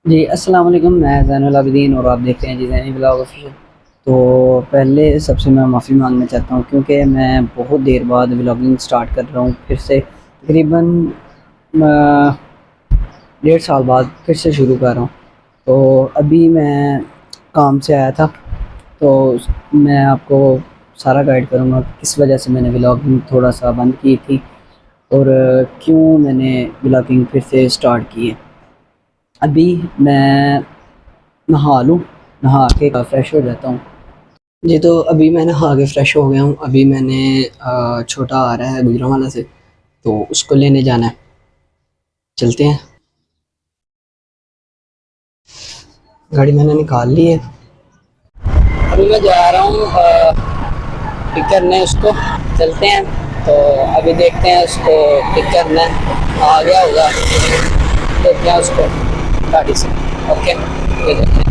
जी अस्सलाम वालेकुम, मैं ज़ैनुल आबिदीन और आप देखते हैं जी ज़ैनी ब्लॉग ऑफिशियल। तो पहले सबसे मैं माफ़ी मांगना चाहता हूँ क्योंकि मैं बहुत देर बाद व्लॉगिंग स्टार्ट कर रहा हूँ फिर से तकरीबन 1.5 साल बाद फिर से शुरू कर रहा हूँ। तो अभी मैं काम से आया था, तो मैं आपको सारा गाइड करूँगा किस वजह से मैंने व्लॉगिंग थोड़ा सा बंद की थी और क्यों मैंने व्लॉगिंग फिर से स्टार्ट की है। अभी मैं नहा लूँ, नहा के फ्रेश हो जाता हूँ। जी तो अभी मैं नहा के फ़्रेश हो गया हूँ। अभी मैंने छोटा आ रहा है गुजरांवाला से, तो उसको लेने जाना है। चलते हैं। गाड़ी मैंने निकाल ली है। अभी मैं जा रहा हूँ पिक करने उसको। चलते हैं। तो अभी देखते हैं उसको पिक करना है, आ गया होगा, देखते हैं उसको गाड़ी से। ओके, ये देखते हैं।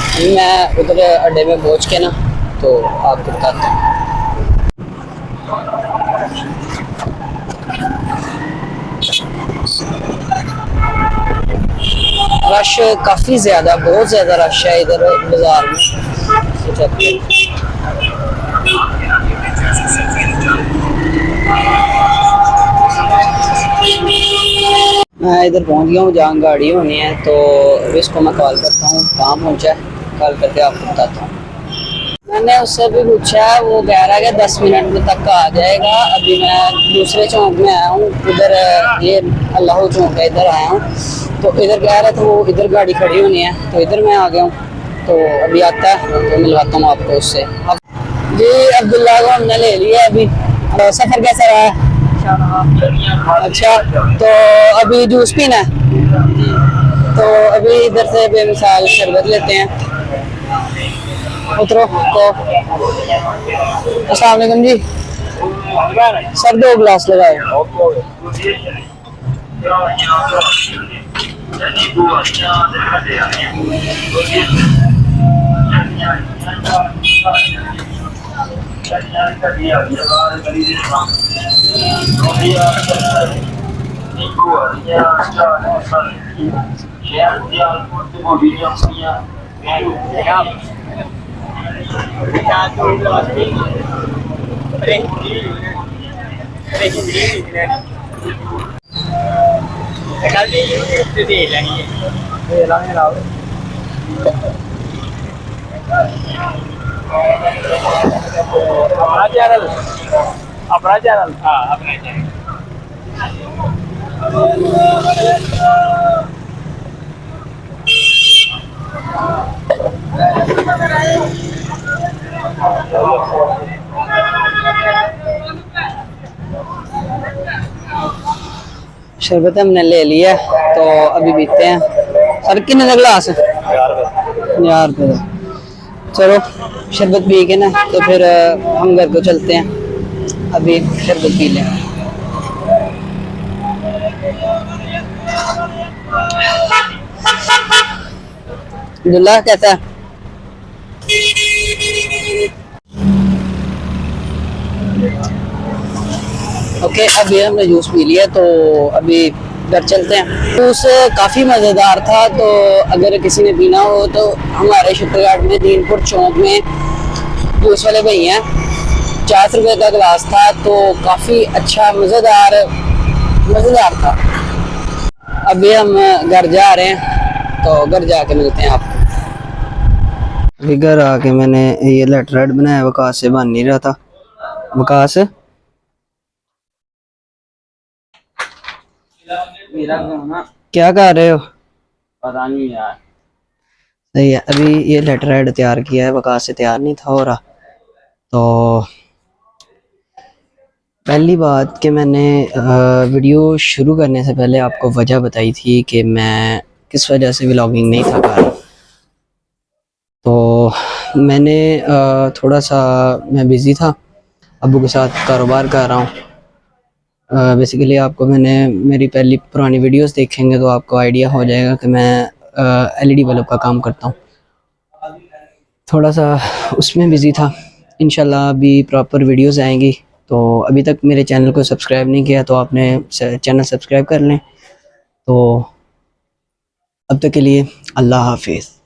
अभी मैं उधर अड्डे में पहुँच के ना, तो आपको बताता हूँ। रश काफ़ी ज़्यादा, बहुत ज़्यादा रश है इधर बाज़ार में। मैं इधर पहुंच गया हूँ जहाँ गाड़ी होनी है, तो अभी इसको मैं कॉल करता हूँ कहाँ पहुँचा है, कॉल करके आपको बताता हूँ। मैंने उससे भी पूछा है, वो कह रहा है कि 10 मिनट में तक आ जाएगा। अभी मैं दूसरे चौक में आया हूँ, उधर ये अल्लाह चौक है, इधर आया हूँ। तो इधर कह रहा था वो इधर गाड़ी खड़ी होनी है, तो इधर मैं आ गया हूँ। तो अभी आता है तो मिलवाता हूँ आपको उससे। अब जी अब्दुल्ला को हमने ले लिया अभी। सफ़र कैसा रहा है? अच्छा, तो अभी जूस पीना है, तो अभी इधर से बेमिसाल शरबत लेते हैं। उतरो तो। अस्सलाम वालेकुम जी सर, 2 गिलास लगाओ। अपना चैनल, अपना चैनल, हाँ अपना चैनल। शरबत हमने ले लिया, तो अभी पीते हैं। सर कितने का गिलास है? 1000 रुपये का। चलो शरबत पी के ना, तो फिर हम घर को चलते हैं। अभी शरबत पी लें। अब्दुल्ला कैसा है? ओके, अभी हमने जूस पी लिया, तो अभी घर चलते हैं। जूस काफ़ी मज़ेदार था, तो अगर किसी ने पीना हो तो हमारे शुक्रघाट में दीनपुर चौक में जूस वाले भैया हैं। 50 रुपये का गिलास था, तो काफ़ी अच्छा मज़ेदार मज़ेदार था। अभी हम घर जा रहे हैं, तो घर जाके मिलते हैं आपको। अभी घर आके मैंने ये लेटर हेड बनाया, वकास से बन नहीं रहा था। वकास क्या कर रहे हो? पता नहीं यार। सही है, अभी ये लेटर हेड तैयार किया है, वकास से तैयार नहीं था हो रहा। तो पहली बात कि मैंने वीडियो शुरू करने से पहले आपको वजह बताई थी कि मैं किस वजह से व्लॉगिंग नहीं था कर रहा। तो मैंने थोड़ा सा मैं बिज़ी था, अब्बू के साथ कारोबार कर रहा हूँ। बेसिकली आपको मैंने मेरी पहली पुरानी वीडियोस देखेंगे तो आपको आइडिया हो जाएगा कि मैं एलईडी बल्ब का काम करता हूँ। थोड़ा सा उसमें बिज़ी था। इंशाल्लाह अभी प्रॉपर वीडियोस आएंगी। तो अभी तक मेरे चैनल को सब्सक्राइब नहीं किया तो आपने चैनल सब्सक्राइब कर लें। तो अब तक के लिए अल्लाह हाफिज़।